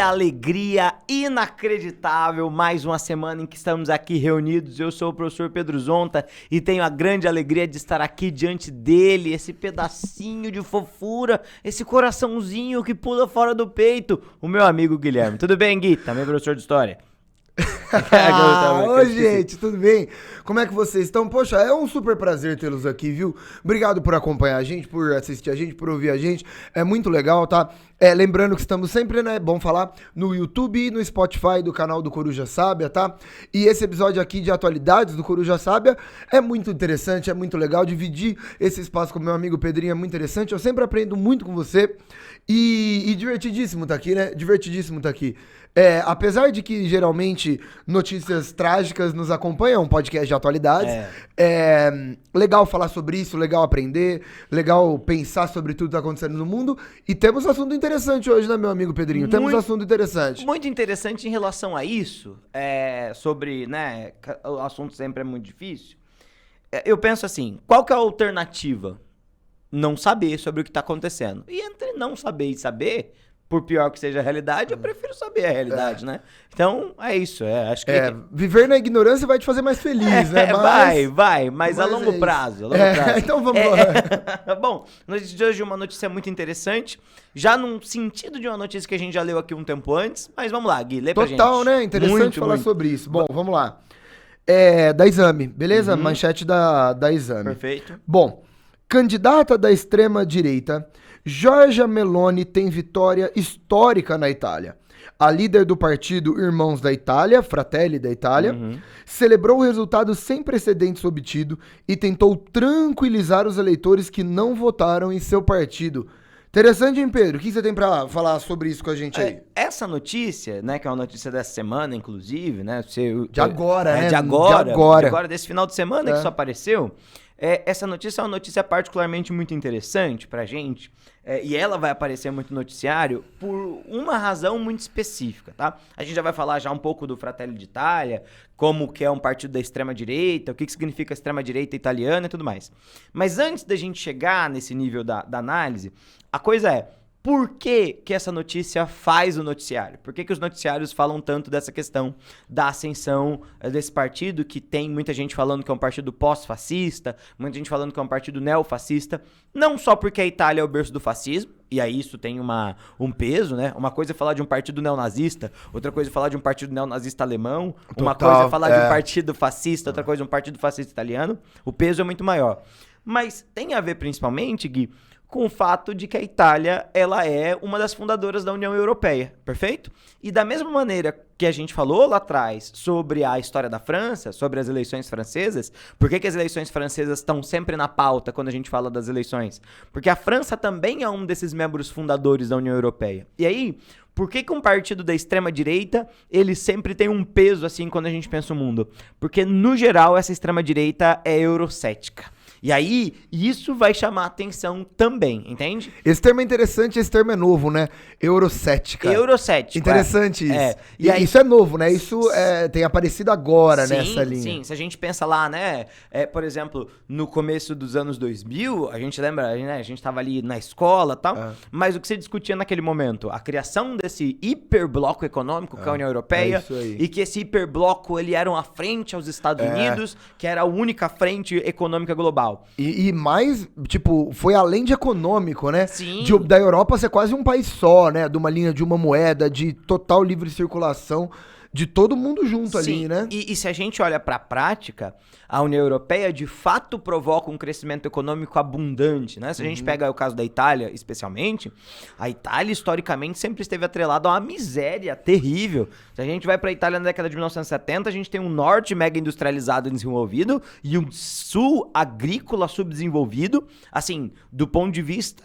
alegria inacreditável, mais uma semana em que estamos aqui reunidos. Eu sou o professor Pedro Zonta e tenho a grande alegria de estar aqui diante dele, esse pedacinho de fofura, esse coraçãozinho que pula fora do peito, o meu amigo Guilherme. Tudo bem, Gui? Também professor de história. Oi, gente, tudo bem? Como é que vocês estão? Poxa, é um super prazer tê-los aqui, viu? Obrigado por acompanhar a gente, por assistir a gente, por ouvir a gente. É muito legal, tá? Lembrando que estamos sempre, né, bom falar, no YouTube e no Spotify do canal do Coruja Sábia, tá? E esse episódio aqui de atualidades do Coruja Sábia é muito interessante, é muito legal. Dividir esse espaço com o meu amigo Pedrinho é muito interessante. Eu sempre aprendo muito com você e divertidíssimo tá aqui, né? Divertidíssimo tá aqui. Apesar de que geralmente notícias trágicas nos acompanham, um podcast de atualidades, legal falar sobre isso, legal aprender, legal pensar sobre tudo que tá acontecendo no mundo. E temos assunto interessante hoje, né, meu amigo Pedrinho? Temos assunto interessante. Muito interessante em relação a isso, sobre, né, o assunto sempre é muito difícil. Eu penso assim, qual que é a alternativa? Não saber sobre o que está acontecendo. E entre não saber e saber, por pior que seja a realidade, eu prefiro saber a realidade, né? Então, é isso. Acho que... viver na ignorância vai te fazer mais feliz, né? Mas a longo prazo. Então vamos lá. Bom, notícia de hoje é uma notícia muito interessante, já num sentido de uma notícia que a gente já leu aqui um tempo antes, mas vamos lá, Gui, lê pra gente. Total, né? Interessante falar sobre isso. Bom, vamos lá. Da Exame, beleza? Manchete da Exame. Perfeito. Bom, candidata da extrema-direita, Giorgia Meloni tem vitória histórica na Itália. A líder do partido Irmãos da Itália, Fratelli da Itália, celebrou o resultado sem precedentes obtido e tentou tranquilizar os eleitores que não votaram em seu partido. Interessante, hein, Pedro? O que você tem pra falar sobre isso com a gente aí? Essa notícia, né, que é uma notícia dessa semana, inclusive, né? De agora, né? De agora, desse final de semana que isso apareceu. Essa notícia é uma notícia particularmente muito interessante pra gente, e ela vai aparecer muito no noticiário por uma razão muito específica, tá? A gente já vai falar já um pouco do Fratelli d'Italia, como que é um partido da extrema-direita, o que significa extrema-direita italiana e tudo mais. Mas antes da gente chegar nesse nível da análise, a coisa é... Por que essa notícia faz o noticiário? Por que os noticiários falam tanto dessa questão da ascensão desse partido, que tem muita gente falando que é um partido pós-fascista, muita gente falando que é um partido neofascista, não só porque a Itália é o berço do fascismo, e aí isso tem um peso, né? Uma coisa é falar de um partido neonazista, outra coisa é falar de um partido neonazista alemão, uma coisa é falar de um partido fascista, outra coisa é um partido fascista italiano, o peso é muito maior. Mas tem a ver principalmente, Gui, com o fato de que a Itália, ela é uma das fundadoras da União Europeia, perfeito? E da mesma maneira que a gente falou lá atrás sobre a história da França, sobre as eleições francesas, por que as eleições francesas estão sempre na pauta quando a gente fala das eleições? Porque a França também é um desses membros fundadores da União Europeia. E aí, por que um partido da extrema-direita, ele sempre tem um peso assim quando a gente pensa o mundo? Porque, no geral, essa extrema-direita é eurocética. E aí, isso vai chamar atenção também, entende? Esse termo é interessante, esse termo é novo, né? Eurocética. Eurocético. Interessante isso. E aí, isso é novo, né? Isso tem aparecido agora nessa linha. Sim, se a gente pensa lá, né? Por exemplo, no começo dos anos 2000, a gente lembra, né? A gente tava ali na escola e tal, mas o que se discutia naquele momento? A criação desse hiperbloco econômico que é a União Europeia, isso aí. E que esse hiperbloco, ele era uma frente aos Estados Unidos, que era a única frente econômica global. E mais, tipo, foi além de econômico, né? Sim. Da Europa ser quase um país só, né? De uma linha de uma moeda, de total livre circulação, de todo mundo junto ali, né? E se a gente olha para a prática, a União Europeia de fato provoca um crescimento econômico abundante, né? Se a gente pega o caso da Itália, especialmente, a Itália historicamente sempre esteve atrelada a uma miséria terrível. Se a gente vai para a Itália na década de 1970, a gente tem um norte mega industrializado e desenvolvido e um sul agrícola subdesenvolvido, assim, do ponto de vista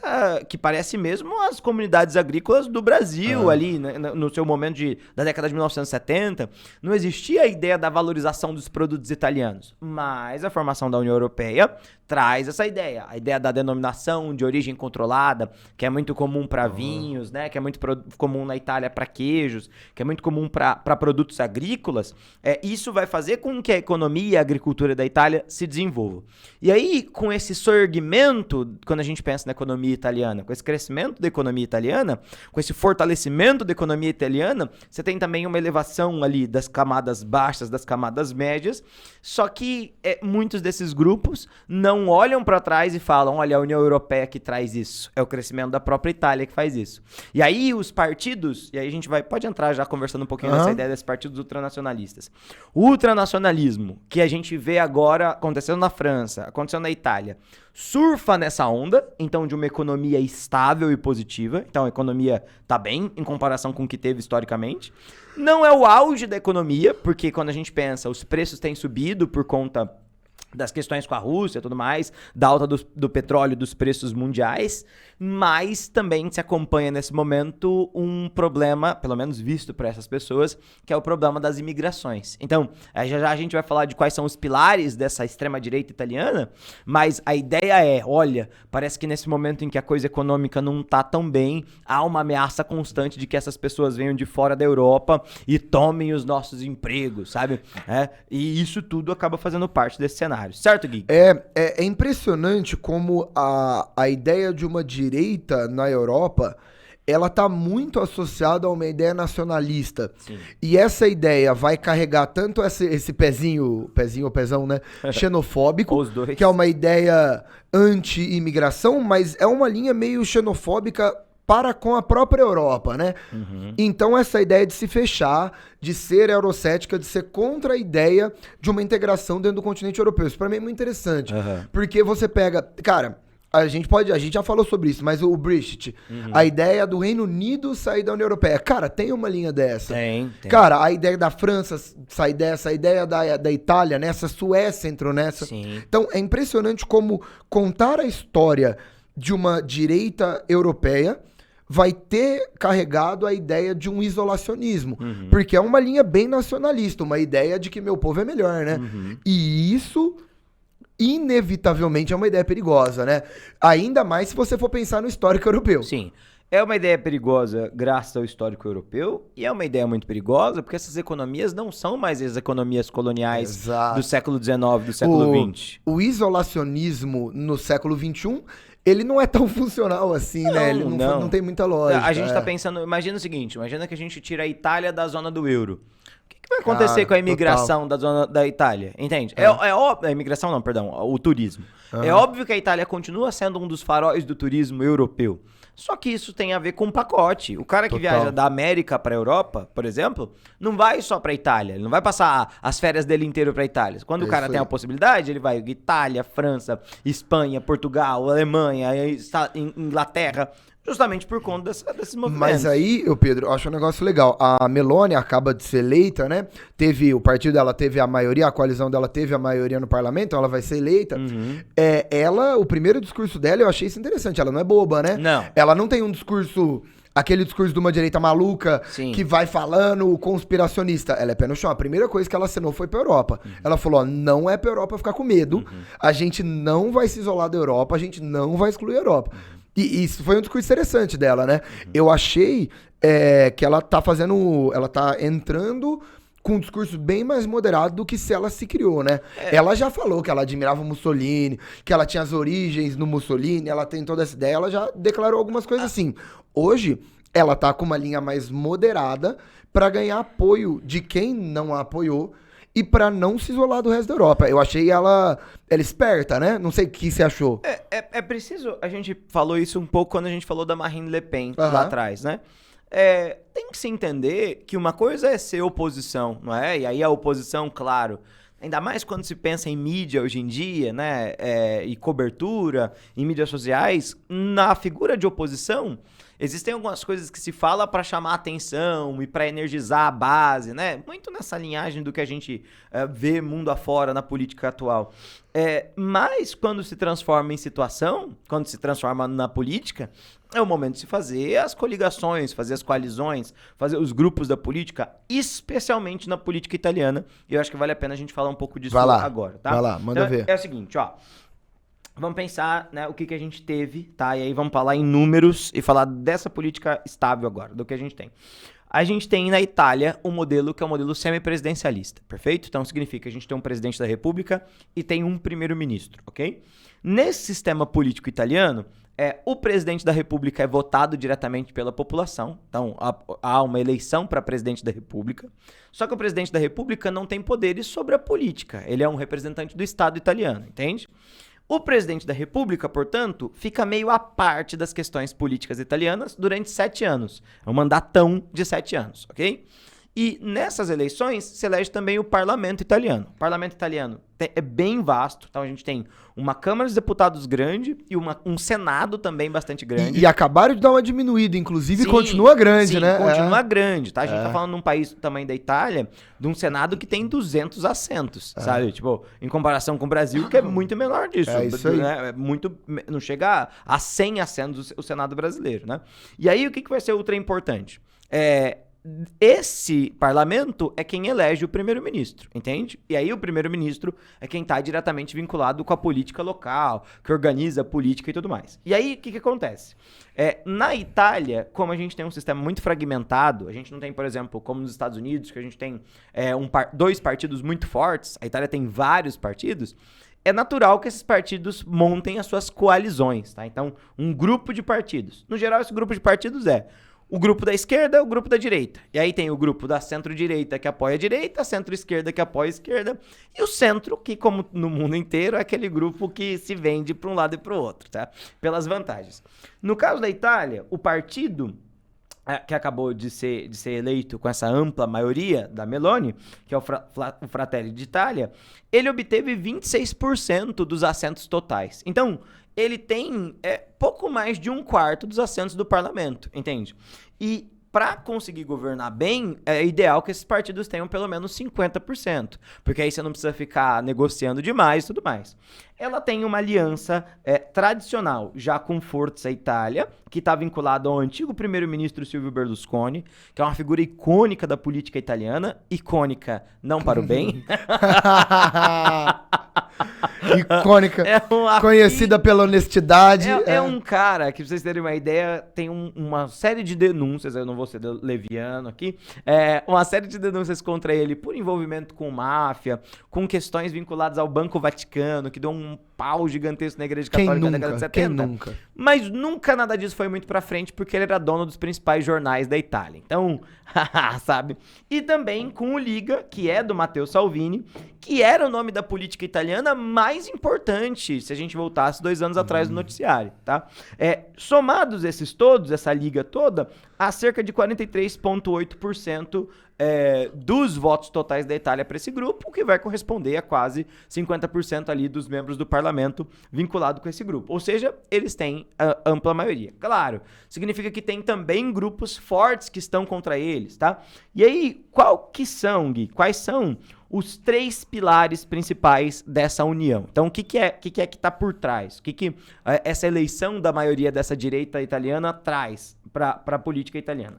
que parece mesmo as comunidades agrícolas do Brasil ali, né, no seu momento da década de 1970, 70, não existia a ideia da valorização dos produtos italianos, mas a formação da União Europeia traz essa ideia, a ideia da denominação de origem controlada, que é muito comum para vinhos, né, que é muito comum na Itália para queijos, que é muito comum para produtos agrícolas. Isso vai fazer com que a economia e a agricultura da Itália se desenvolvam. E aí, com esse sorgimento, quando a gente pensa na economia italiana, com esse crescimento da economia italiana, com esse fortalecimento da economia italiana, você tem também uma elevação ali das camadas baixas, das camadas médias, só que muitos desses grupos não olham para trás e falam, olha, a União Europeia que traz isso, é o crescimento da própria Itália que faz isso. E aí os partidos, e aí a gente pode entrar já conversando um pouquinho nessa ideia desses partidos ultranacionalistas. O ultranacionalismo, que a gente vê agora acontecendo na França, acontecendo na Itália, surfa nessa onda, então, de uma economia estável e positiva. Então, a economia tá bem em comparação com o que teve historicamente. Não é o auge da economia, porque quando a gente pensa, os preços têm subido por conta das questões com a Rússia e tudo mais, da alta do petróleo, dos preços mundiais, mas também se acompanha nesse momento um problema, pelo menos visto por essas pessoas, que é o problema das imigrações. Então, já a gente vai falar de quais são os pilares dessa extrema-direita italiana, mas a ideia é, olha, parece que nesse momento em que a coisa econômica não tá tão bem, há uma ameaça constante de que essas pessoas venham de fora da Europa e tomem os nossos empregos, sabe? E isso tudo acaba fazendo parte desse cenário. Certo, Gui? É impressionante como a ideia de uma direita na Europa, ela tá muito associada a uma ideia nacionalista. Sim. E essa ideia vai carregar tanto esse pezinho ou pezão, né? Xenofóbico, Os dois. que é uma ideia anti-imigração, mas é uma linha meio xenofóbica para com a própria Europa, né? Então essa ideia de se fechar, de ser eurocética, de ser contra a ideia de uma integração dentro do continente europeu. Isso pra mim é muito interessante. Porque você pega... Cara, a gente já falou sobre isso, mas o Brexit, a ideia do Reino Unido sair da União Europeia. Cara, tem uma linha dessa. Tem. Cara, a ideia da França sair dessa, a ideia da Itália nessa, a Suécia entrou nessa. Sim. Então é impressionante como contar a história de uma direita europeia vai ter carregado a ideia de um isolacionismo. Porque é uma linha bem nacionalista, uma ideia de que meu povo é melhor, né? E isso, inevitavelmente, é uma ideia perigosa, né? Ainda mais se você for pensar no histórico europeu. Sim. É uma ideia perigosa graças ao histórico europeu e é uma ideia muito perigosa porque essas economias não são mais as economias coloniais do século XIX, do século XX. O isolacionismo no século XXI, ele não é tão funcional assim, né? Ele não tem muita lógica. A gente tá pensando... Imagina o seguinte, imagina que a gente tira a Itália da zona do euro. O que vai acontecer com a imigração da zona da Itália? Entende? A imigração não, perdão, o turismo. É óbvio que a Itália continua sendo um dos faróis do turismo europeu. Só que isso tem a ver com um pacote. O cara que viaja da América para a Europa, por exemplo, não vai só para a Itália. Ele não vai passar as férias dele inteiro para a Itália. Quando o cara tem a possibilidade, ele vai Itália, França, Espanha, Portugal, Alemanha, Inglaterra, justamente por conta desses movimentos. Mas aí, Pedro, eu acho um negócio legal. A Meloni acaba de ser eleita, né? O partido dela teve a maioria, a coalizão dela teve a maioria no parlamento, então ela vai ser eleita. O primeiro discurso dela, eu achei isso interessante. Ela não é boba, né? Não. Ela não tem um discurso... Aquele discurso de uma direita maluca, que vai falando conspiracionista. Ela é pé no chão. A primeira coisa que ela assinou foi pra Europa. Ela falou, não é pra Europa ficar com medo. A gente não vai se isolar da Europa, a gente não vai excluir a Europa. E isso foi um discurso interessante dela, né? Eu achei que ela tá entrando com um discurso bem mais moderado do que se ela se criou, né? Ela já falou que ela admirava o Mussolini, que ela tinha as origens no Mussolini, ela tem toda essa ideia, ela já declarou algumas coisas assim. Hoje, ela tá com uma linha mais moderada pra ganhar apoio de quem não a apoiou e pra não se isolar do resto da Europa. Eu achei ela esperta, né? Não sei o que você achou. É preciso... A gente falou isso um pouco quando a gente falou da Marine Le Pen lá atrás, né? Tem que se entender que uma coisa é ser oposição, não é? E aí a oposição, claro... Ainda mais quando se pensa em mídia hoje em dia, né? E cobertura, em mídias sociais, na figura de oposição... existem algumas coisas que se fala para chamar atenção e para energizar a base, né? Muito nessa linhagem do que a gente vê mundo afora na política atual. Mas quando se transforma em situação, quando se transforma na política, é o momento de se fazer as coligações, fazer as coalizões, fazer os grupos da política, especialmente na política italiana. E eu acho que vale a pena a gente falar um pouco disso agora, tá? Vai lá, manda então, ver. É o seguinte, ó. Vamos pensar, né, o que a gente teve, tá? E aí vamos falar em números e falar dessa política estável agora, do que a gente tem. A gente tem na Itália um modelo que é um modelo semipresidencialista, perfeito? Então significa que a gente tem um presidente da República e tem um primeiro-ministro, ok? Nesse sistema político italiano, o presidente da República é votado diretamente pela população, então há uma eleição para presidente da República, só que o presidente da República não tem poderes sobre a política, ele é um representante do Estado italiano, entende? O presidente da República, portanto, fica meio à parte das questões políticas italianas durante 7 anos. É um mandatão de 7 anos, ok? E nessas eleições se elege também o parlamento italiano. O parlamento italiano é bem vasto, então a gente tem uma Câmara dos Deputados grande e um Senado também bastante grande. E acabaram de dar uma diminuída, inclusive, sim, continua grande, né? Continua grande, tá? A gente tá falando num país do tamanho da Itália, de um Senado que tem 200 assentos, sabe? Tipo, em comparação com o Brasil, que é muito menor disso. Isso aí. Né? Não chega a 100 assentos o Senado brasileiro, né? E aí, o que vai ser ultra importante? Esse parlamento é quem elege o primeiro-ministro, entende? E aí o primeiro-ministro é quem está diretamente vinculado com a política local, que organiza a política e tudo mais. E aí o que acontece? Na Itália, como a gente tem um sistema muito fragmentado, a gente não tem, por exemplo, como nos Estados Unidos, que a gente tem 2 partidos muito fortes, a Itália tem vários partidos, é natural que esses partidos montem as suas coalizões, tá? Então, um grupo de partidos. No geral, esse grupo de partidos o grupo da esquerda, o grupo da direita. E aí tem o grupo da centro-direita que apoia a direita, a centro-esquerda que apoia a esquerda, e o centro, que como no mundo inteiro, é aquele grupo que se vende para um lado e para o outro, tá? Pelas vantagens. No caso da Itália, o partido que acabou de ser eleito com essa ampla maioria da Meloni, que é o Fratelli d'Italia, ele obteve 26% dos assentos totais. Então, ele tem pouco mais de 1/4 dos assentos do parlamento, entende? E para conseguir governar bem, é ideal que esses partidos tenham pelo menos 50%, porque aí você não precisa ficar negociando demais e tudo mais. Ela tem uma aliança tradicional, já com Forza Itália, que está vinculado ao antigo primeiro-ministro Silvio Berlusconi, que é uma figura icônica da política italiana, icônica não para o bem. Icônica, conhecida pela honestidade. É um cara que, pra vocês terem uma ideia, tem uma série de denúncias, eu não vou ser leviano aqui, uma série de denúncias contra ele por envolvimento com máfia, com questões vinculadas ao Banco Vaticano, que deu um pau gigantesco na Igreja Católica na década de 70. Quem nunca? Mas nunca nada disso foi muito pra frente, porque ele era dono dos principais jornais da Itália. Então, sabe? E também com o Liga, que é do Matteo Salvini, que era o nome da política italiana mais importante, se a gente voltasse 2 anos atrás no noticiário, tá? Somados esses todos, essa liga toda, há cerca de 43,8% dos votos totais da Itália para esse grupo, o que vai corresponder a quase 50% ali dos membros do parlamento vinculado com esse grupo. Ou seja, eles têm a ampla maioria. Claro, significa que tem também grupos fortes que estão contra eles, tá? E aí, quais são os 3 pilares principais dessa união? Então, o que está por trás? O que essa eleição da maioria dessa direita italiana traz para a política italiana?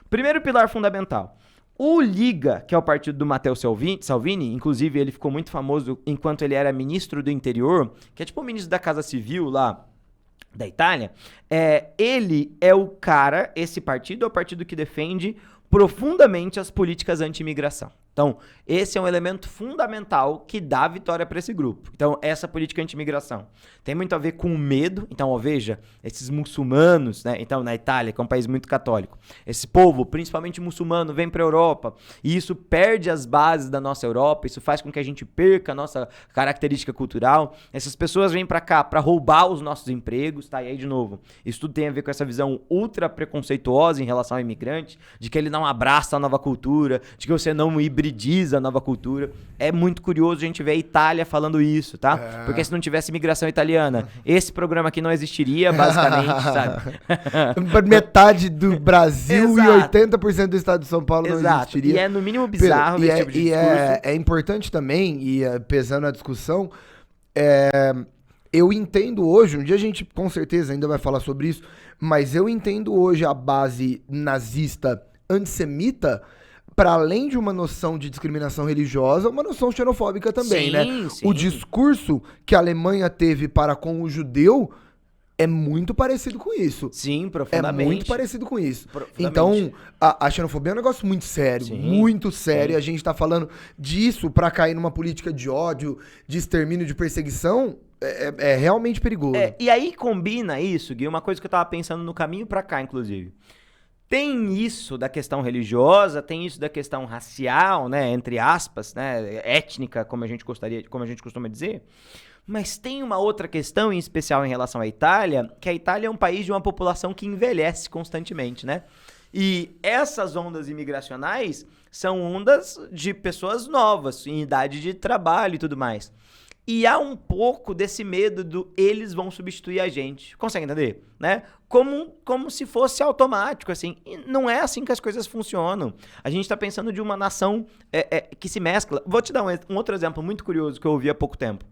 Primeiro pilar fundamental. O Liga, que é o partido do Matteo Salvini, inclusive ele ficou muito famoso enquanto ele era ministro do interior, que é tipo o ministro da Casa Civil lá da Itália, ele é o cara, esse partido é o partido que defende profundamente as políticas anti-imigração. Então, esse é um elemento fundamental que dá vitória para esse grupo. Então, essa política anti-imigração tem muito a ver com o medo. Então, veja, esses muçulmanos, né? Então, na Itália, que é um país muito católico, esse povo, principalmente muçulmano, vem para a Europa e isso perde as bases da nossa Europa, isso faz com que a gente perca a nossa característica cultural. Essas pessoas vêm para cá para roubar os nossos empregos, tá? E aí, de novo, isso tudo tem a ver com essa visão ultra preconceituosa em relação ao imigrante, de que ele não abraça a nova cultura, de que você não hibridiza hibridiza a nova cultura. É muito curioso a gente ver a Itália falando isso, tá? Porque se não tivesse imigração italiana, esse programa aqui não existiria, basicamente, sabe? Metade do Brasil e 80% do estado de São Paulo não existiria. E é no mínimo bizarro esse tipo de discurso. É importante também, e pesando a discussão, eu entendo hoje, um dia a gente com certeza ainda vai falar sobre isso, mas eu entendo hoje a base nazista antissemita para além de uma noção de discriminação religiosa, uma noção xenofóbica também, né? Sim. O discurso que a Alemanha teve para com o judeu é muito parecido com isso. Sim, profundamente. É muito parecido com isso. Então, a xenofobia é um negócio muito sério, muito sério. A gente tá falando disso pra cair numa política de ódio, de extermínio, de perseguição, é realmente perigoso. E aí combina isso, Gui, uma coisa que eu tava pensando no caminho pra cá, inclusive. Tem isso da questão religiosa, tem isso da questão racial, né, entre aspas, né, étnica, como a gente costuma dizer. Mas tem uma outra questão, em especial em relação à Itália, que a Itália é um país de uma população que envelhece constantemente, né? E essas ondas imigracionais são ondas de pessoas novas, em idade de trabalho e tudo mais. E há um pouco desse medo do eles vão substituir a gente. Consegue entender? Né? Como se fosse automático, assim. E não é assim que as coisas funcionam. A gente está pensando de uma nação que se mescla. Vou te dar um outro exemplo muito curioso que eu ouvi há pouco tempo.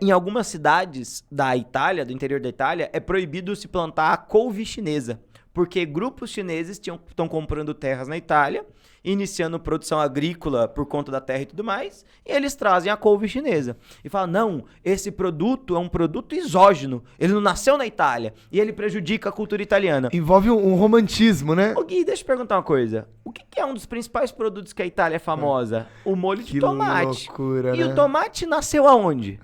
Em algumas cidades da Itália, do interior da Itália, é proibido se plantar a couve chinesa. Porque grupos chineses estão comprando terras na Itália, iniciando produção agrícola por conta da terra e tudo mais, e eles trazem a couve chinesa. E falam, não, esse produto é um produto exógeno, ele não nasceu na Itália, e ele prejudica a cultura italiana. Envolve um romantismo, né? Ô Gui, deixa eu perguntar uma coisa. O que é um dos principais produtos que a Itália é famosa? O molho de tomate. Loucura, e né? o tomate nasceu aonde?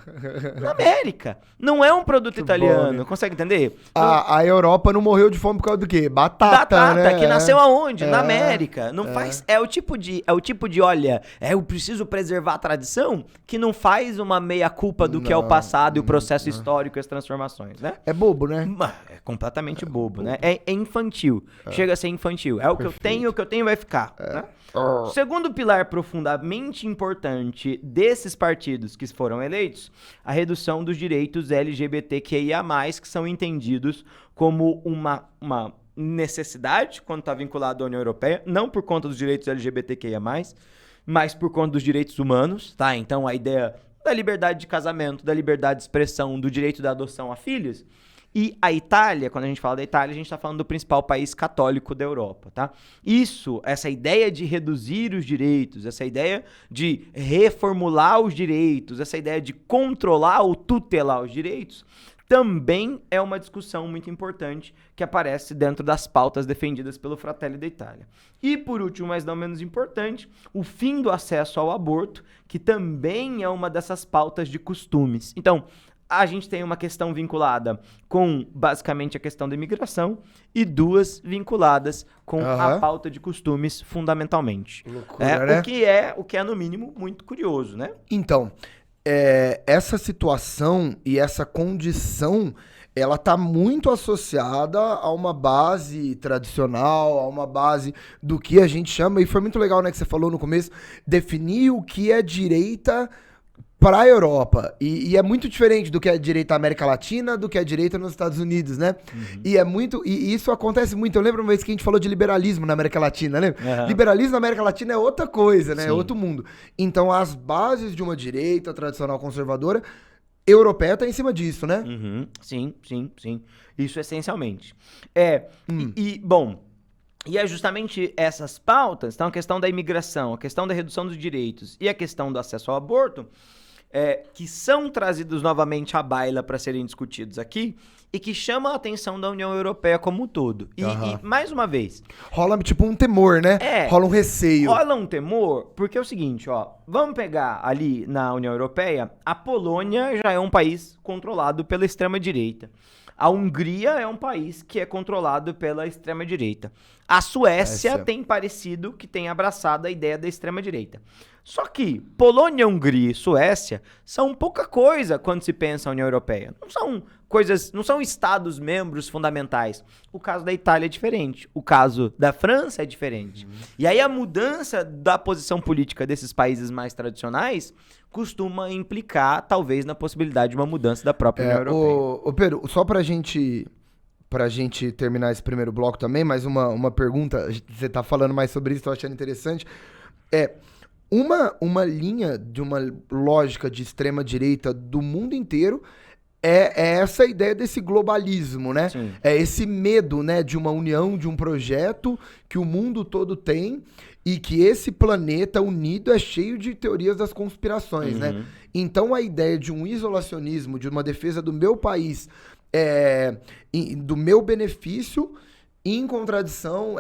Na América. Não é um produto italiano, bom, né? Consegue entender? A Europa não morreu de fome por causa do quê? Batata, né? Que nasceu aonde? Na América. Não faz... É o tipo de, olha, eu preciso preservar a tradição, que não faz uma meia-culpa do que é o passado e o processo histórico e as transformações, né? É bobo, né? É completamente bobo, né? É infantil. Chega a ser infantil. É o que eu tenho vai ficar. Né? O segundo pilar profundamente importante desses partidos que foram eleitos, a redução dos direitos LGBTQIA+, que são entendidos como uma necessidade quando está vinculado à União Europeia, não por conta dos direitos LGBTQIA+, mas por conta dos direitos humanos, tá? Então a ideia da liberdade de casamento, da liberdade de expressão, do direito da adoção a filhos. E a Itália, quando a gente fala da Itália, a gente está falando do principal país católico da Europa, tá? Essa ideia de reduzir os direitos, essa ideia de reformular os direitos, essa ideia de controlar ou tutelar os direitos, também é uma discussão muito importante que aparece dentro das pautas defendidas pelo Fratelli d'Italia. E, por último, mas não menos importante, o fim do acesso ao aborto, que também é uma dessas pautas de costumes. Então, a gente tem uma questão vinculada com, basicamente, a questão da imigração e duas vinculadas com a pauta de costumes, fundamentalmente. Loucura, né? O que é, no mínimo, muito curioso, né? Então, essa situação e essa condição, ela tá muito associada a uma base tradicional, a uma base do que a gente chama, e foi muito legal, né, que você falou no começo, definir o que é direita para a Europa, e é muito diferente do que é direita na América Latina, do que é direita nos Estados Unidos, né? E isso acontece muito. Eu lembro uma vez que a gente falou de liberalismo na América Latina, né? Liberalismo na América Latina é outra coisa, né? É outro mundo. Então, as bases de uma direita tradicional conservadora europeia tá em cima disso, né? Sim. Isso essencialmente. Bom, e é justamente essas pautas, então a questão da imigração, a questão da redução dos direitos e a questão do acesso ao aborto, que são trazidos novamente à baila para serem discutidos aqui e que chamam a atenção da União Europeia como um todo. E mais uma vez... Rola tipo um temor, né? Rola um receio. Rola um temor, porque é o seguinte, vamos pegar ali na União Europeia, a Polônia já é um país controlado pela extrema-direita. A Hungria é um país que é controlado pela extrema-direita. A Suécia tem parecido que tem abraçado a ideia da extrema-direita. Só que Polônia, Hungria e Suécia são pouca coisa quando se pensa na União Europeia. Não são coisas, não são estados membros fundamentais. O caso da Itália é diferente, o caso da França é diferente. E aí a mudança da posição política desses países mais tradicionais costuma implicar, talvez, na possibilidade de uma mudança da própria União Europeia. Ô Pedro, só pra gente terminar esse primeiro bloco também, mais uma pergunta, você tá falando mais sobre isso, tô achando interessante, uma linha de uma lógica de extrema-direita do mundo inteiro é essa ideia desse globalismo, né? Sim. É esse medo, né, de uma união, de um projeto que o mundo todo tem e que esse planeta unido é cheio de teorias das conspirações, né? Então a ideia de um isolacionismo, de uma defesa do meu país, do meu benefício, em contradição,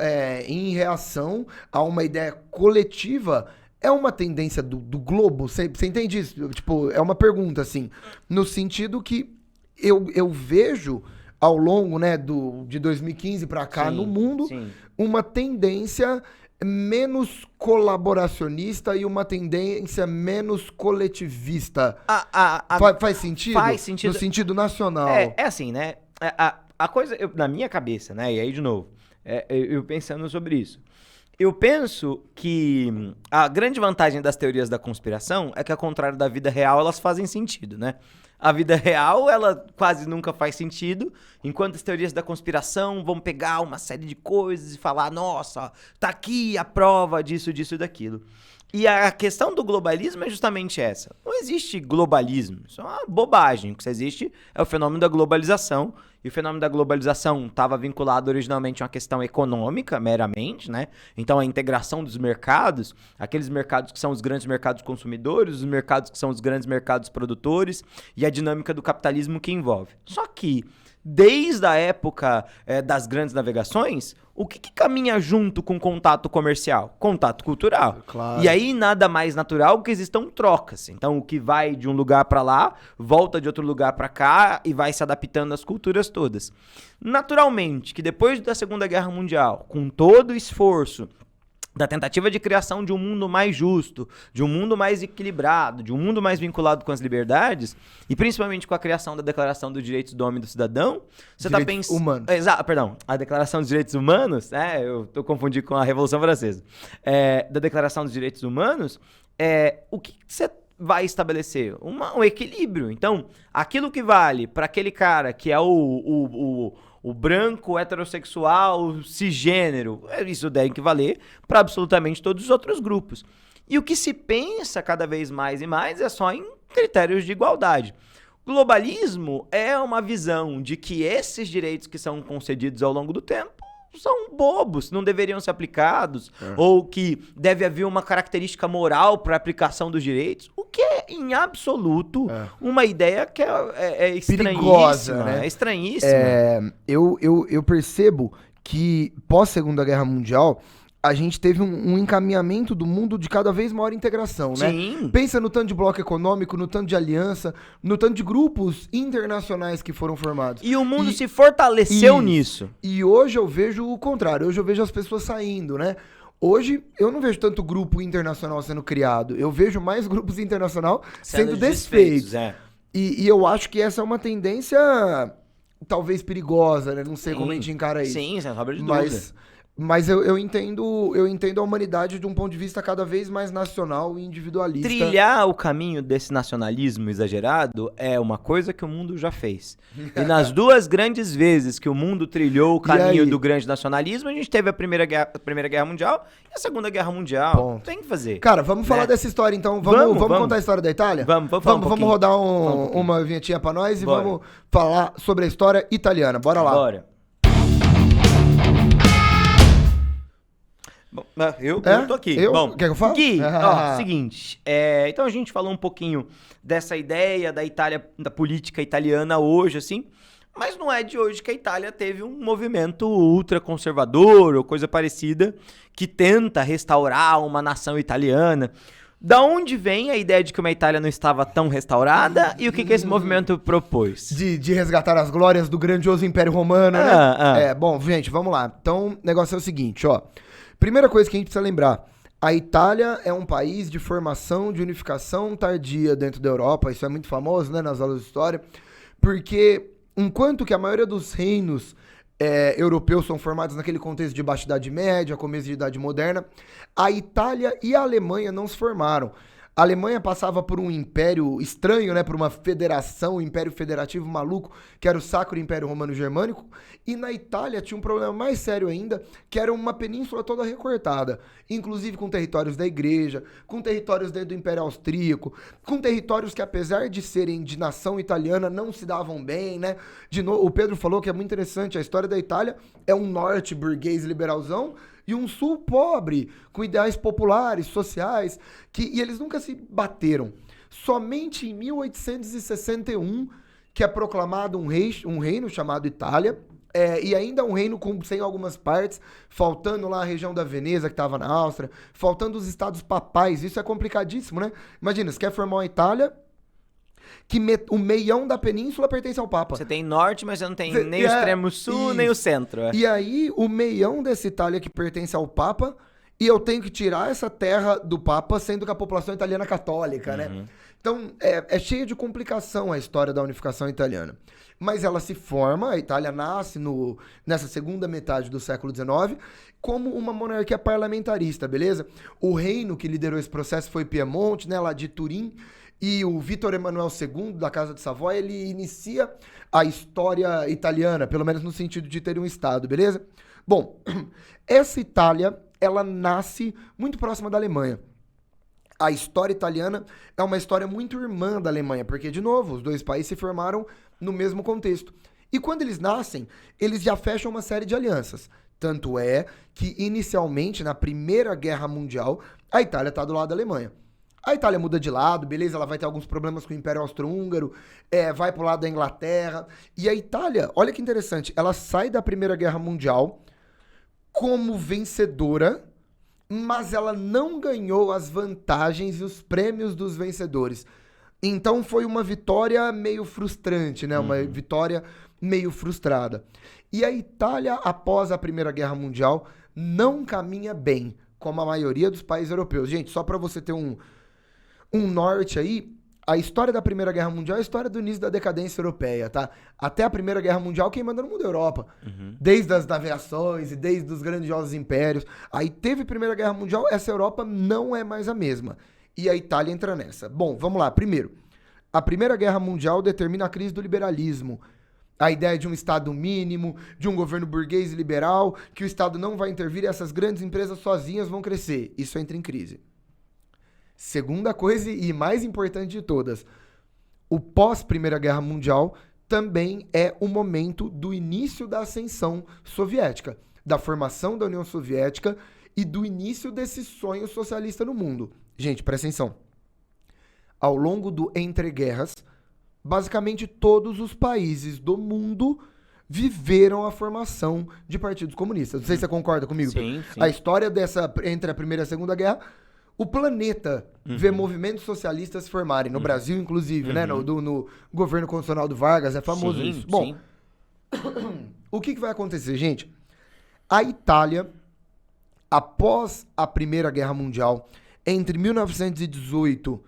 em reação a uma ideia coletiva, é uma tendência do globo? Você entende isso? Tipo, é uma pergunta, assim, no sentido que eu vejo ao longo, né, de 2015 para cá, no mundo, uma tendência menos colaboracionista e uma tendência menos coletivista. Faz sentido? Faz sentido. No sentido nacional. É assim, né? A coisa, na minha cabeça, né? E aí, de novo, eu pensando sobre isso. Eu penso que a grande vantagem das teorias da conspiração é que, ao contrário da vida real, elas fazem sentido, né? A vida real, ela quase nunca faz sentido, enquanto as teorias da conspiração vão pegar uma série de coisas e falar, nossa, tá aqui a prova disso, disso e daquilo. E a questão do globalismo é justamente essa. Não existe globalismo, isso é uma bobagem. O que existe é o fenômeno da globalização, e o fenômeno da globalização estava vinculado originalmente a uma questão econômica, meramente, né? Então a integração dos mercados, aqueles mercados que são os grandes mercados consumidores, os mercados que são os grandes mercados produtores, e a dinâmica do capitalismo que envolve. Só que, desde a época das grandes navegações, o que caminha junto com contato comercial? Contato cultural. Claro. E aí nada mais natural que existam trocas. Então o que vai de um lugar para lá, volta de outro lugar para cá e vai se adaptando às culturas todas. Naturalmente, que depois da Segunda Guerra Mundial, com todo o esforço da tentativa de criação de um mundo mais justo, de um mundo mais equilibrado, de um mundo mais vinculado com as liberdades, e principalmente com a criação da Declaração dos Direitos do Homem e do Cidadão, você está pensando... Humanos. Perdão, a Declaração dos Direitos Humanos, eu tô confundindo com a Revolução Francesa, da Declaração dos Direitos Humanos, o que você vai estabelecer? Um equilíbrio. Então, aquilo que vale para aquele cara que é o branco, heterossexual, cisgênero, isso deve que valer para absolutamente todos os outros grupos. E o que se pensa cada vez mais e mais é só em critérios de igualdade. Globalismo é uma visão de que esses direitos que são concedidos ao longo do tempo são bobos, não deveriam ser aplicados, ou que deve haver uma característica moral para a aplicação dos direitos, o que é, em absoluto, uma ideia que é estranhíssima. Perigosa, né? É estranhíssima. Eu percebo que, pós-Segunda Guerra Mundial, a gente teve um encaminhamento do mundo de cada vez maior integração, né? Sim. Pensa no tanto de bloco econômico, no tanto de aliança, no tanto de grupos internacionais que foram formados. E o mundo se fortaleceu nisso. E hoje eu vejo o contrário, hoje eu vejo as pessoas saindo, né? Hoje eu não vejo tanto grupo internacional sendo criado, eu vejo mais grupos internacionais sendo desfeitos. E eu acho que essa é uma tendência talvez perigosa, né? Não sei como a gente encara isso. Sim, sem sombra de dúvida. Mas eu entendo a humanidade de um ponto de vista cada vez mais nacional e individualista. Trilhar o caminho desse nacionalismo exagerado é uma coisa que o mundo já fez. E nas duas grandes vezes que o mundo trilhou o caminho do grande nacionalismo, a gente teve a Primeira Guerra Mundial e a Segunda Guerra Mundial. Ponto. Tem que fazer. Cara, vamos falar dessa história então. Vamos contar a história da Itália? Vamos rodar uma vinhetinha pra nós e vamos falar sobre a história italiana. Bora lá. Bora. Bom, eu tô aqui. Bom, quer que eu fale? Gui, seguinte. Então a gente falou um pouquinho dessa ideia da Itália, da política italiana hoje, assim. Mas não é de hoje que a Itália teve um movimento ultraconservador ou coisa parecida que tenta restaurar uma nação italiana. Da onde vem a ideia de que uma Itália não estava tão restaurada e o que esse movimento propôs? De resgatar as glórias do grandioso Império Romano, né? Bom, gente, vamos lá. Então, o negócio é o seguinte, ó. Primeira coisa que a gente precisa lembrar, a Itália é um país de formação, de unificação tardia dentro da Europa, isso é muito famoso, né, nas aulas de história, porque enquanto que a maioria dos reinos europeus são formados naquele contexto de Baixa Idade Média, começo de Idade Moderna, a Itália e a Alemanha não se formaram. A Alemanha passava por um império estranho, né, por uma federação, um império federativo maluco, que era o Sacro Império Romano Germânico, e na Itália tinha um problema mais sério ainda, que era uma península toda recortada, inclusive com territórios da igreja, com territórios dentro do Império Austríaco, com territórios que, apesar de serem de nação italiana, não se davam bem, né? De novo, o Pedro falou que é muito interessante, a história da Itália é um norte burguês liberalzão, e um sul pobre, com ideais populares, sociais, e eles nunca se bateram. Somente em 1861, que é proclamado um reino chamado Itália, e ainda um reino sem algumas partes, faltando lá a região da Veneza, que estava na Áustria, faltando os estados papais. Isso é complicadíssimo, né? Imagina, você quer formar uma Itália que o meião da península pertence ao Papa. Você tem norte, mas você não tem nem o extremo sul, nem o centro. E aí, o meião dessa Itália que pertence ao Papa, e eu tenho que tirar essa terra do Papa, sendo que a população italiana é católica, né? Então, é cheia de complicação a história da unificação italiana. Mas ela se forma, a Itália nasce nessa segunda metade do século XIX, como uma monarquia parlamentarista, beleza? O reino que liderou esse processo foi Piemonte, né, lá de Turim, e o Vítor Emanuel II, da Casa de Savoia, ele inicia a história italiana, pelo menos no sentido de ter um Estado, beleza? Bom, essa Itália, ela nasce muito próxima da Alemanha. A história italiana é uma história muito irmã da Alemanha, porque, de novo, os dois países se formaram no mesmo contexto. E quando eles nascem, eles já fecham uma série de alianças. Tanto é que, inicialmente, na Primeira Guerra Mundial, a Itália está do lado da Alemanha. A Itália muda de lado, beleza, ela vai ter alguns problemas com o Império Austro-Húngaro, vai pro lado da Inglaterra. E a Itália, olha que interessante, ela sai da Primeira Guerra Mundial como vencedora, mas ela não ganhou as vantagens e os prêmios dos vencedores. Então foi uma vitória meio frustrante, né? Uma vitória meio frustrada. E a Itália, após a Primeira Guerra Mundial, não caminha bem, como a maioria dos países europeus. Gente, só para você ter um norte aí, a história da Primeira Guerra Mundial é a história do início da decadência europeia, tá? Até a Primeira Guerra Mundial, quem manda no mundo é a Europa. Desde as navegações e desde os grandiosos impérios. Aí teve Primeira Guerra Mundial, essa Europa não é mais a mesma. E a Itália entra nessa. Bom, vamos lá. Primeiro, a Primeira Guerra Mundial determina a crise do liberalismo. A ideia de um Estado mínimo, de um governo burguês e liberal, que o Estado não vai intervir e essas grandes empresas sozinhas vão crescer. Isso entra em crise. Segunda coisa e mais importante de todas, o pós-Primeira Guerra Mundial também é o momento do início da ascensão soviética, da formação da União Soviética e do início desse sonho socialista no mundo. Gente, presta atenção. Ao longo do entreguerras, basicamente todos os países do mundo viveram a formação de partidos comunistas. Não sei se você concorda comigo. Sim. A história entre a Primeira e a Segunda Guerra, o planeta vê movimentos socialistas se formarem, no Brasil, inclusive, né? No governo constitucional do Vargas, é famoso isso. Bom, o que vai acontecer, gente? A Itália, após a Primeira Guerra Mundial, entre 1918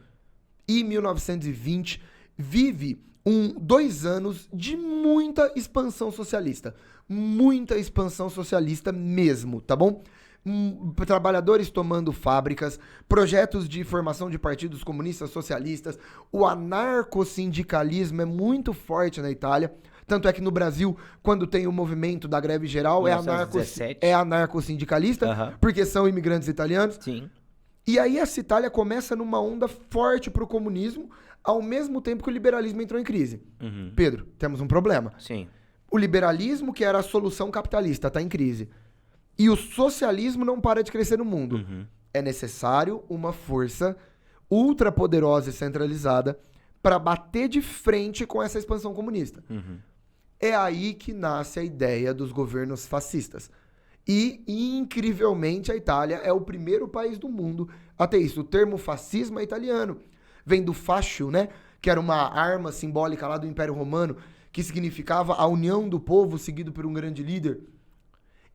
e 1920, vive 2 anos de muita expansão socialista. Muita expansão socialista mesmo, tá bom? Trabalhadores tomando fábricas, projetos de formação de partidos comunistas, socialistas, o anarcossindicalismo é muito forte na Itália, tanto é que no Brasil, quando tem o movimento da greve geral, é anarcossindicalista, porque são imigrantes italianos. Sim. E aí essa Itália começa numa onda forte pro comunismo, ao mesmo tempo que o liberalismo entrou em crise. Pedro, temos um problema. Sim. O liberalismo, que era a solução capitalista, tá em crise. E o socialismo não para de crescer no mundo. É necessário uma força ultrapoderosa e centralizada para bater de frente com essa expansão comunista. É aí que nasce a ideia dos governos fascistas. E, incrivelmente, a Itália é o primeiro país do mundo a ter isso. O termo fascismo é italiano. Vem do fascio, né? Que era uma arma simbólica lá do Império Romano, que significava a união do povo seguido por um grande líder.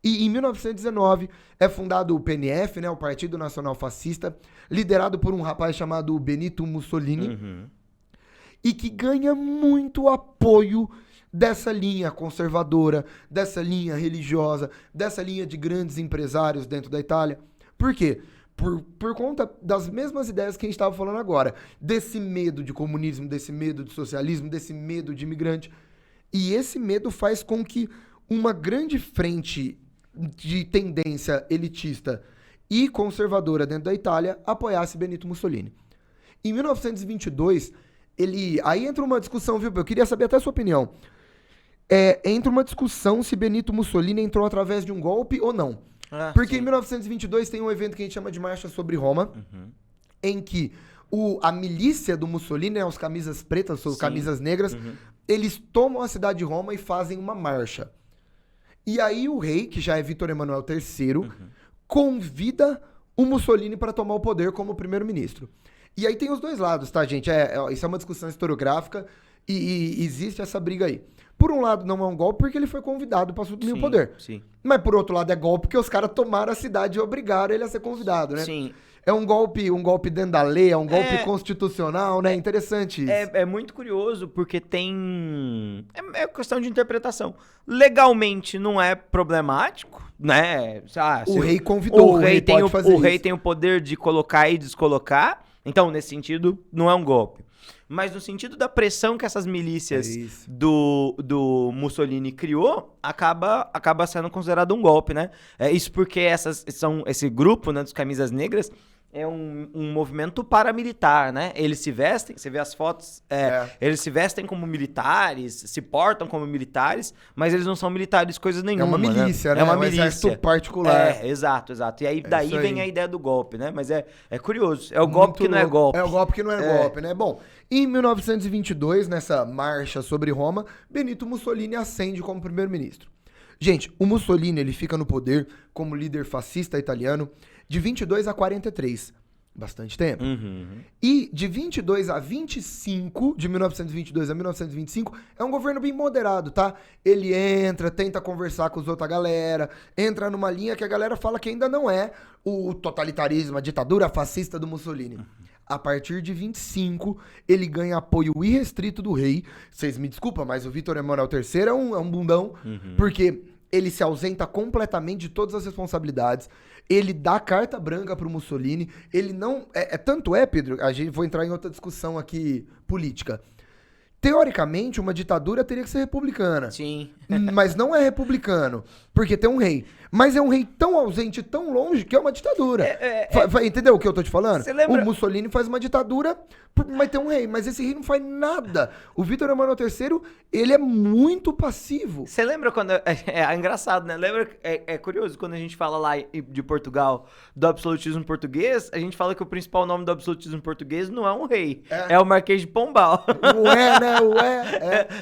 E em 1919 é fundado o PNF, né, o Partido Nacional Fascista, liderado por um rapaz chamado Benito Mussolini, e que ganha muito apoio dessa linha conservadora, dessa linha religiosa, dessa linha de grandes empresários dentro da Itália. Por quê? Por conta das mesmas ideias que a gente estava falando agora. Desse medo de comunismo, desse medo de socialismo, desse medo de imigrante. E esse medo faz com que uma grande frente de tendência elitista e conservadora dentro da Itália apoiasse Benito Mussolini. Em 1922, aí entra uma discussão, viu? Eu queria saber até a sua opinião. Entra uma discussão se Benito Mussolini entrou através de um golpe ou não. Porque sim. Em 1922 tem um evento que a gente chama de Marcha sobre Roma, em que a milícia do Mussolini, os camisas pretas, ou camisas negras, eles tomam a cidade de Roma e fazem uma marcha. E aí o rei, que já é Vítor Emanuel III, convida o Mussolini para tomar o poder como primeiro-ministro. E aí tem os dois lados, tá, gente? Isso é uma discussão historiográfica e existe essa briga aí. Por um lado, não é um golpe porque ele foi convidado para assumir o poder. Sim. Mas por outro lado, é golpe porque os caras tomaram a cidade e obrigaram ele a ser convidado, né? Sim. É um golpe dentro da lei, é um golpe constitucional, né? Interessante isso. É muito curioso porque tem... É questão de interpretação. Legalmente não é problemático, né? O rei convidou, o rei tem o poder de colocar e descolocar. Então, nesse sentido, não é um golpe. Mas no sentido da pressão que essas milícias do Mussolini criou, acaba sendo considerado um golpe, né? Isso porque esse grupo, né, dos camisas negras é um movimento paramilitar, né? Eles se vestem, você vê as fotos, eles se vestem como militares, se portam como militares, mas eles não são militares coisa nenhuma. É uma milícia, né? É uma milícia. Exército particular. Exato. E aí daí vem a ideia do golpe, né? Mas é curioso. É o golpe que não é golpe. É o golpe que não é golpe, né? Bom, em 1922, nessa marcha sobre Roma, Benito Mussolini ascende como primeiro-ministro. Gente, o Mussolini ele fica no poder como líder fascista italiano de 22 a 43. Bastante tempo. E de 22 a 25, de 1922 a 1925, é um governo bem moderado, tá? Ele entra, tenta conversar com os outra galera, entra numa linha que a galera fala que ainda não é o totalitarismo, a ditadura fascista do Mussolini. A partir de 25, ele ganha apoio irrestrito do rei. Vocês me desculpam, mas o Vítor Emanuel III é um bundão, porque ele se ausenta completamente de todas as responsabilidades. Ele dá carta branca pro Mussolini. Ele não... Tanto é, Pedro, a gente vou entrar em outra discussão aqui política. Teoricamente, uma ditadura teria que ser republicana. Sim. Mas não é republicano, porque tem um rei. Mas é um rei tão ausente, tão longe, que é uma ditadura. Entendeu o que eu tô te falando? Você lembra? O Mussolini faz uma ditadura, mas tem um rei. Mas esse rei não faz nada. O Vítor Emanuel III, ele é muito passivo. Você lembra quando... É engraçado, né? Lembra... É curioso, quando a gente fala lá de Portugal, do absolutismo português, a gente fala que o principal nome do absolutismo português não é um rei. É o Marquês de Pombal. Ué, né?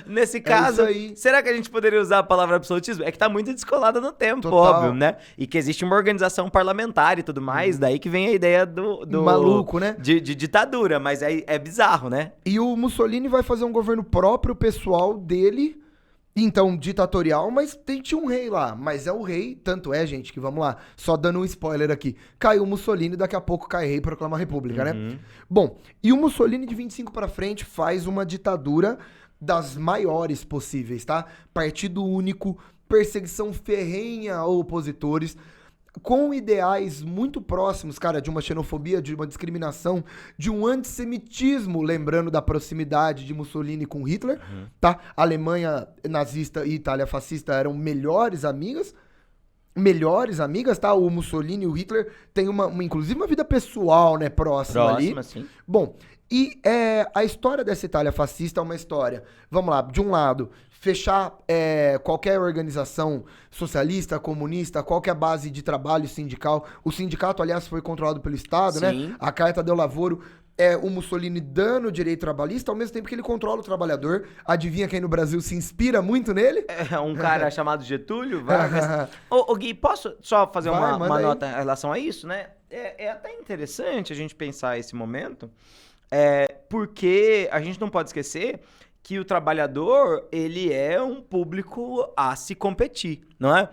Nesse caso, será que a gente poderia usar a palavra absolutismo? É que tá muito descolada no tempo, óbvio, né? E que existe uma organização parlamentar e tudo mais, daí que vem a ideia do maluco, né? De ditadura, mas é bizarro, né? E o Mussolini vai fazer um governo próprio, pessoal dele, então ditatorial, mas tinha um rei lá. Mas é o rei, tanto é, gente, que vamos lá, só dando um spoiler aqui. Caiu o Mussolini, daqui a pouco cai rei e proclama a república, né? Bom, e o Mussolini de 25 pra frente faz uma ditadura das maiores possíveis, tá? Partido único, perseguição ferrenha a opositores, com ideais muito próximos, cara, de uma xenofobia, de uma discriminação, de um antissemitismo, lembrando da proximidade de Mussolini com Hitler, tá? A Alemanha nazista e Itália fascista eram melhores amigas, tá? O Mussolini e o Hitler têm inclusive uma vida pessoal, né, próxima ali. Sim. Bom, e a história dessa Itália fascista é uma história, vamos lá, de um lado, fechar qualquer organização socialista, comunista, qualquer base de trabalho sindical. O sindicato, aliás, foi controlado pelo Estado, né? A Carta del Lavoro, o Mussolini dando o direito trabalhista, ao mesmo tempo que ele controla o trabalhador. Adivinha quem no Brasil se inspira muito nele? É um cara chamado Getúlio Vargas. Ô Gui, posso só fazer uma nota em relação a isso, né? É até interessante a gente pensar esse momento, porque a gente não pode esquecer que o trabalhador, ele é um público a se competir, não é?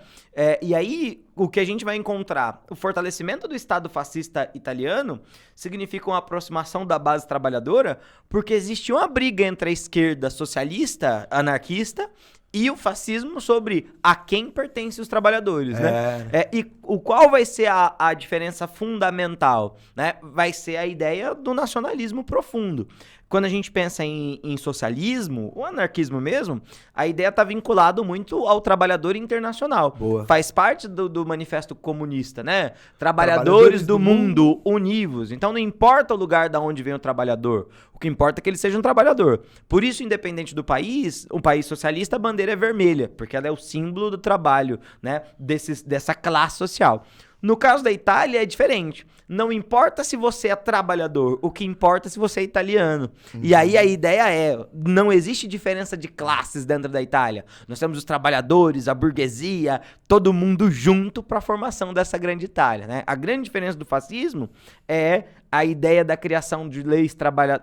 E aí, o que a gente vai encontrar? O fortalecimento do Estado fascista italiano significa uma aproximação da base trabalhadora, porque existe uma briga entre a esquerda socialista, anarquista, e o fascismo sobre a quem pertencem os trabalhadores, né? E qual vai ser a diferença fundamental, né? Vai ser a ideia do nacionalismo profundo. Quando a gente pensa em socialismo, ou anarquismo mesmo, a ideia está vinculada muito ao trabalhador internacional. Boa. Faz parte do manifesto comunista, né? Trabalhadores do mundo univos. Então não importa o lugar da onde vem o trabalhador, o que importa é que ele seja um trabalhador. Por isso, independente do país, um país socialista, a bandeira é vermelha, porque ela é o símbolo do trabalho, né? Dessa classe social. No caso da Itália é diferente. Não importa se você é trabalhador, o que importa é se você é italiano. E aí a ideia não existe diferença de classes dentro da Itália. Nós temos os trabalhadores, a burguesia, todo mundo junto para a formação dessa grande Itália, né? A grande diferença do fascismo é a ideia da criação de leis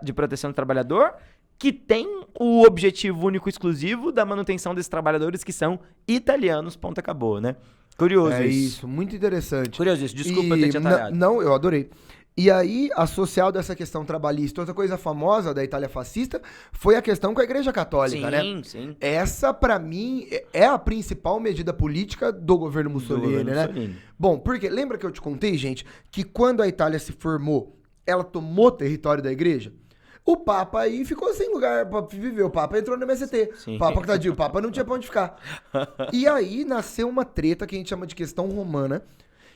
de proteção do trabalhador, que tem o objetivo único e exclusivo da manutenção desses trabalhadores que são italianos, ponto, acabou, né? Curioso isso, muito interessante. Curioso isso, desculpa ter te atalhado. Não, eu adorei. E aí, associado a essa questão trabalhista, outra coisa famosa da Itália fascista foi a questão com a Igreja Católica, né? Sim. Essa, pra mim, é a principal medida política do governo Mussolini, né? Bom, porque lembra que eu te contei, gente, que quando a Itália se formou, ela tomou território da Igreja? O Papa aí ficou sem lugar pra viver. O Papa entrou no MST. Sim. O Papa não tinha pra onde ficar. E aí nasceu uma treta que a gente chama de questão romana,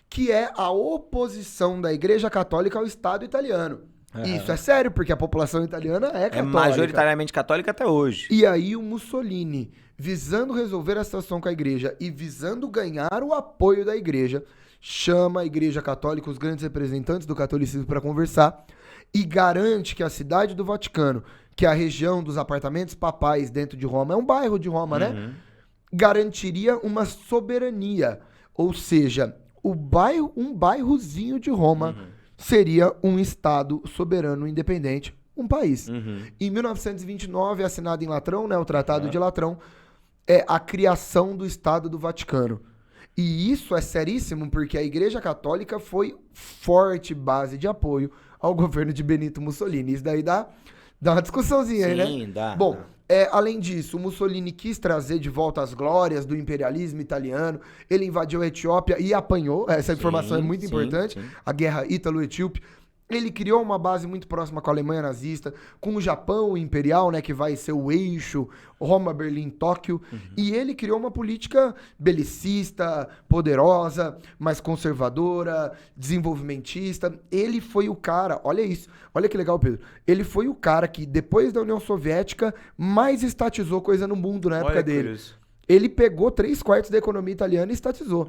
que é a oposição da Igreja Católica ao Estado italiano. E isso é sério, porque a população italiana é católica. É majoritariamente católica até hoje. E aí o Mussolini, visando resolver a situação com a Igreja e visando ganhar o apoio da Igreja, chama a Igreja Católica, os grandes representantes do catolicismo, para conversar, e garante que a cidade do Vaticano, que é a região dos apartamentos papais dentro de Roma, é um bairro de Roma, né? Garantiria uma soberania. Ou seja, um bairrozinho de Roma seria um estado soberano independente, um país. Em 1929, assinado em Latrão, né, o Tratado de Latrão, é a criação do Estado do Vaticano. E isso é seríssimo porque a Igreja Católica foi forte base de apoio ao governo de Benito Mussolini. Isso daí dá uma discussãozinha aí, né? Sim, dá. Bom, além disso, o Mussolini quis trazer de volta as glórias do imperialismo italiano. Ele invadiu a Etiópia e apanhou. Essa informação é muito importante. A guerra ítalo-etíope. Ele criou uma base muito próxima com a Alemanha nazista, com o Japão imperial, né, que vai ser o eixo, Roma, Berlim, Tóquio. E ele criou uma política belicista, poderosa, mais conservadora, desenvolvimentista. Ele foi o cara, olha isso, olha que legal, Pedro. Ele foi o cara que, depois da União Soviética, mais estatizou coisa no mundo na época dele. Isso. Ele pegou 3/4 da economia italiana e estatizou.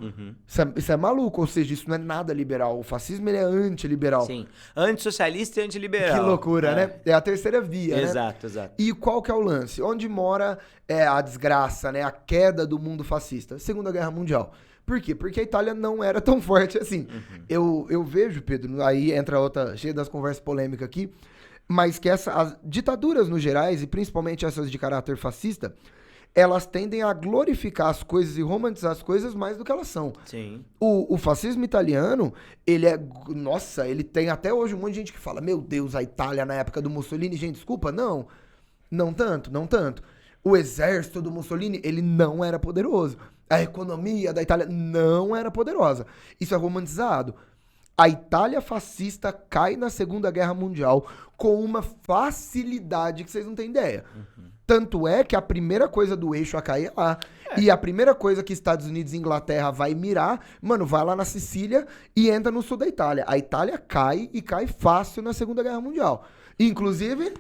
Isso é maluco, ou seja, isso não é nada liberal. O fascismo, ele é antiliberal. Sim, antissocialista e antiliberal. Que loucura, né? É a terceira via, exato, né? Exato. E qual que é o lance? Onde mora a desgraça, né? A queda do mundo fascista? Segunda Guerra Mundial. Por quê? Porque a Itália não era tão forte assim. Eu vejo, Pedro, aí entra outra, cheia das conversas polêmicas aqui, mas que as ditaduras no gerais, e principalmente essas de caráter fascista, elas tendem a glorificar as coisas e romantizar as coisas mais do que elas são. Sim. O fascismo italiano, ele é... Nossa, ele tem até hoje um monte de gente que fala, meu Deus, a Itália na época do Mussolini... Gente, desculpa, não. Não tanto. O exército do Mussolini, ele não era poderoso. A economia da Itália não era poderosa. Isso é romantizado. A Itália fascista cai na Segunda Guerra Mundial com uma facilidade que vocês não têm ideia. Tanto é que a primeira coisa do eixo a cair é lá. E a primeira coisa que Estados Unidos e Inglaterra vai mirar, mano, vai lá na Sicília e entra no sul da Itália. A Itália cai e cai fácil na Segunda Guerra Mundial. Inclusive,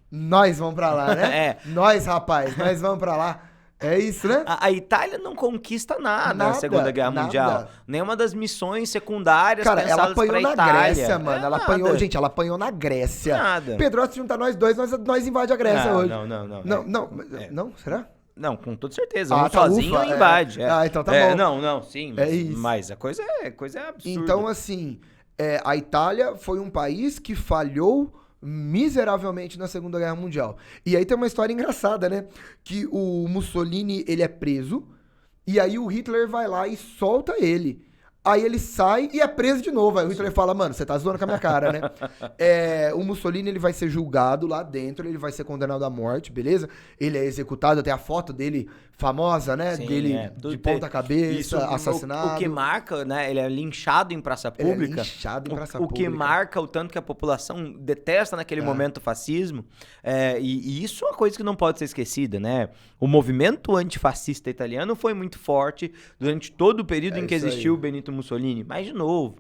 nós vamos pra lá, né? Nós, rapaz, nós vamos pra lá. É isso, né? A Itália não conquista nada na Segunda Guerra Mundial. Nenhuma das missões secundárias pensadas pra Itália. Ela apanhou na Grécia, mano. Ela apanhou, gente, ela apanhou na Grécia. Nada. Pedro, se juntar nós dois, nós invade a Grécia hoje. Não, será? Não, com toda certeza. Sozinho invade. Então tá bom. Não, sim. Mas a coisa é absurda. Então, assim, a Itália foi um país que falhou miseravelmente na Segunda Guerra Mundial. E aí tem uma história engraçada, né? Que o Mussolini, ele é preso, e aí o Hitler vai lá e solta ele. Aí ele sai e é preso de novo. Aí o Hitler fala, mano, você tá zoando com a minha cara, né? O Mussolini, ele vai ser julgado lá dentro, ele vai ser condenado à morte, beleza? Ele é executado, tem a foto dele famosa, né? Sim, dele de ponta cabeça, assassinado. O que marca, né? Ele é linchado em praça pública. Ele é linchado em praça pública. O que marca o tanto que a população detesta naquele momento o fascismo. E isso é uma coisa que não pode ser esquecida, né? O movimento antifascista italiano foi muito forte durante todo o período em que existiu o Benito Mussolini. Mas, de novo,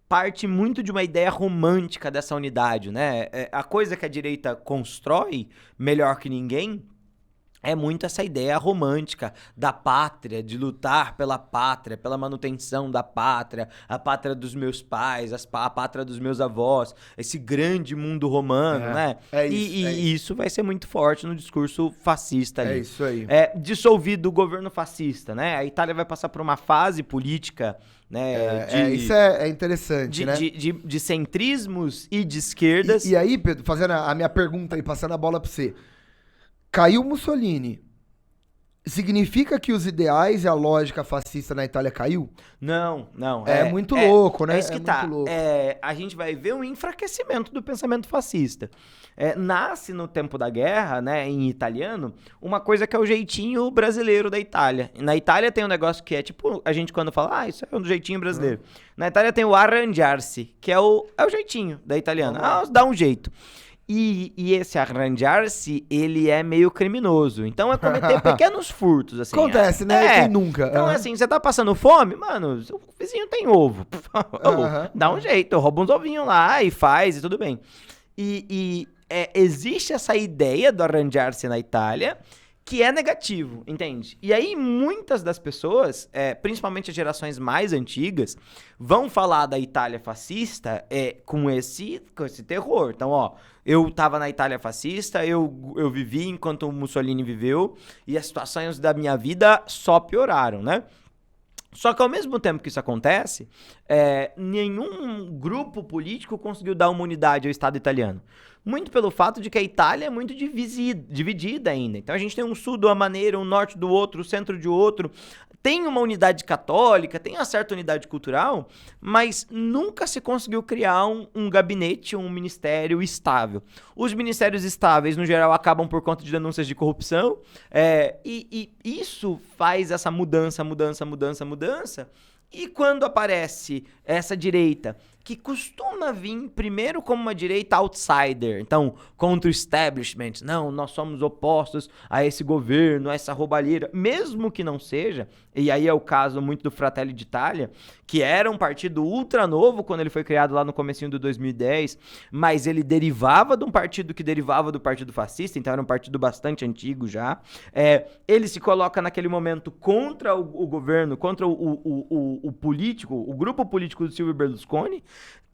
parte muito de uma ideia romântica dessa unidade, né? A coisa que a direita constrói melhor que ninguém é muito essa ideia romântica da pátria, de lutar pela pátria, pela manutenção da pátria, a pátria dos meus pais, a pátria dos meus avós, esse grande mundo romano, né? E isso vai ser muito forte no discurso fascista ali. É isso aí. Dissolvido o governo fascista, né? A Itália vai passar por uma fase política, né? Isso é interessante, né? De centrismos e de esquerdas. E aí, Pedro, fazendo a minha pergunta aí, passando a bola pra você. Caiu Mussolini. Significa que os ideais e a lógica fascista na Itália caiu? Não. É muito louco, né? É isso que tá. A gente vai ver um enfraquecimento do pensamento fascista. Nasce no tempo da guerra, né, em italiano, uma coisa que é o jeitinho brasileiro da Itália. Na Itália tem um negócio que é tipo, a gente quando fala, isso é um jeitinho brasileiro. Na Itália tem o arranjar-se, que é o jeitinho da italiana. Dá um jeito. E esse arranjar-se, ele é meio criminoso. Então é cometer pequenos furtos, assim. Acontece, né? Quem nunca? Então, assim, você tá passando fome, mano, o vizinho tem ovo. Dá um jeito, rouba uns ovinhos lá e faz e tudo bem. Existe essa ideia do arranjar-se na Itália que é negativo, entende? E aí muitas das pessoas, principalmente as gerações mais antigas, vão falar da Itália fascista com esse terror. Então, eu tava na Itália fascista, eu vivi enquanto o Mussolini viveu, e as situações da minha vida só pioraram, né? Só que ao mesmo tempo que isso acontece, nenhum grupo político conseguiu dar uma unidade ao Estado italiano. Muito pelo fato de que a Itália é muito dividida ainda. Então a gente tem um sul de uma maneira, um norte do outro, o centro de outro. Tem uma unidade católica, tem uma certa unidade cultural, mas nunca se conseguiu criar um gabinete, um ministério estável. Os ministérios estáveis, no geral, acabam por conta de denúncias de corrupção, e isso faz essa mudança. E quando aparece essa direita, que costuma vir primeiro como uma direita outsider, então, contra o establishment, não, nós somos opostos a esse governo, a essa roubalheira, mesmo que não seja, e aí é o caso muito do Fratelli d'Italia, que era um partido ultra novo quando ele foi criado lá no comecinho do 2010, mas ele derivava de um partido que derivava do partido fascista, então era um partido bastante antigo já. Ele se coloca naquele momento contra o governo, contra o político, o grupo político do Silvio Berlusconi,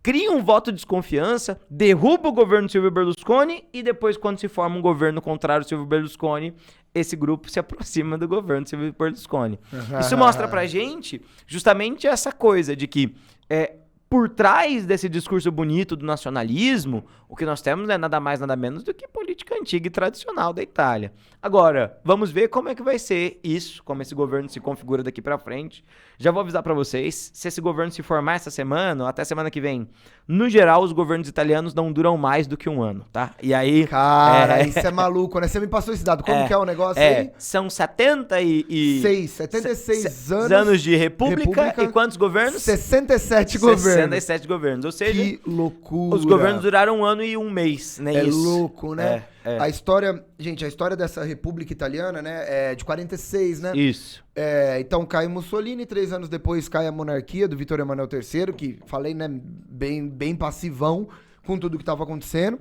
cria um voto de desconfiança, derruba o governo do Silvio Berlusconi e depois, quando se forma um governo contrário ao Silvio Berlusconi, esse grupo se aproxima do governo do Silvio Berlusconi. Isso mostra pra gente justamente essa coisa de que por trás desse discurso bonito do nacionalismo, o que nós temos é nada mais, nada menos do que política antiga e tradicional da Itália. Agora, vamos ver como é que vai ser isso, como esse governo se configura daqui pra frente. Já vou avisar pra vocês, se esse governo se formar essa semana ou até semana que vem, no geral, os governos italianos não duram mais do que um ano, tá? E aí... Cara, isso é maluco, né? Você me passou esse dado. Como que é o negócio aí? São 76 anos de república e quantos governos? 67 governos. 67 governos, ou seja... Que loucura. Os governos duraram um ano e um mês, né? É louco, né? A história, gente, a história dessa República Italiana, né, é de 46, né? Isso. Então cai Mussolini, 3 anos depois cai a monarquia do Vítor Emanuel III, que falei, né, bem passivão com tudo que estava acontecendo.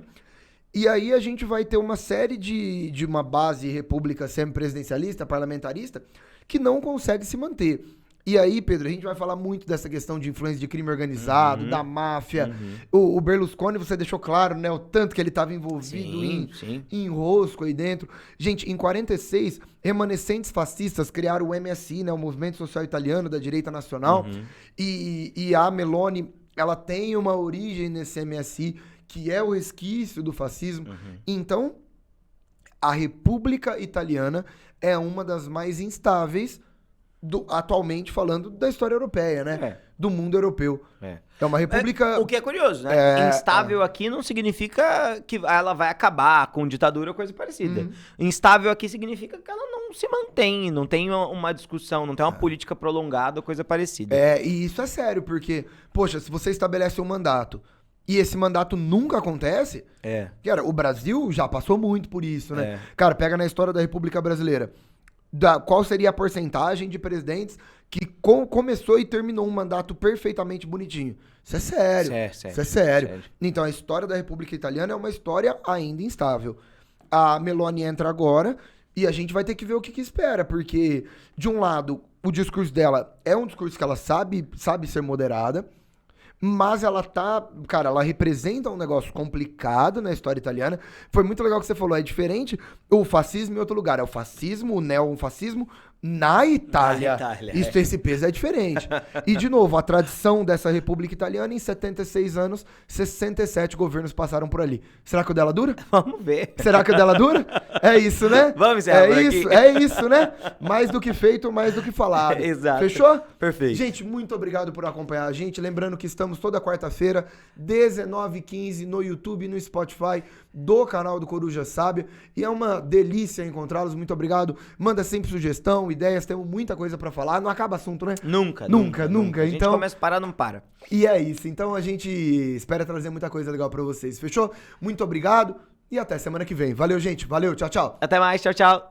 E aí a gente vai ter uma série de uma base república semi-presidencialista, parlamentarista, que não consegue se manter. E aí, Pedro, a gente vai falar muito dessa questão de influência de crime organizado, da máfia. O Berlusconi, você deixou claro, né, o tanto que ele estava envolvido em enrosco aí dentro. Gente, em 46, remanescentes fascistas criaram o MSI, né, o Movimento Social Italiano da Direita Nacional. E a Meloni, ela tem uma origem nesse MSI que é o resquício do fascismo. Então, a República Italiana é uma das mais instáveis, atualmente falando, da história europeia, né? Do mundo europeu. É uma república... O que é curioso, né? Instável aqui não significa que ela vai acabar com ditadura ou coisa parecida. Instável aqui significa que ela não se mantém, não tem uma discussão, não tem uma política prolongada ou coisa parecida. E isso é sério, porque, poxa, se você estabelece um mandato e esse mandato nunca acontece... Cara, o Brasil já passou muito por isso, né? Cara, pega na história da República Brasileira. Qual seria a porcentagem de presidentes que começou e terminou um mandato perfeitamente bonitinho? Isso é sério. Isso é sério. Então, a história da República Italiana é uma história ainda instável. A Meloni entra agora e a gente vai ter que ver o que espera, porque, de um lado, o discurso dela é um discurso que ela sabe ser moderada, mas ela cara, ela representa um negócio complicado na história italiana. Foi muito legal que você falou, é diferente o fascismo em outro lugar. É o fascismo, o neofascismo na Itália. Esse peso é diferente. E, de novo, a tradição dessa República Italiana, em 76 anos, 67 governos passaram por ali. Será que o dela dura? Vamos ver. Será que o dela dura? É isso, né? Vamos encerrar por aqui. É isso, né? Mais do que feito, mais do que falado. Exato. Fechou? Perfeito. Gente, muito obrigado por acompanhar a gente. Lembrando que estamos toda quarta-feira, 19h15, no YouTube e no Spotify do canal do Coruja Sábia. E é uma delícia encontrá-los. Muito obrigado. Manda sempre sugestão, ideias. Temos muita coisa pra falar. Não acaba assunto, né? Nunca. A gente começa a parar, não para. E é isso. Então a gente espera trazer muita coisa legal pra vocês. Fechou? Muito obrigado e até semana que vem. Valeu, gente. Valeu. Tchau, tchau. Até mais. Tchau, tchau.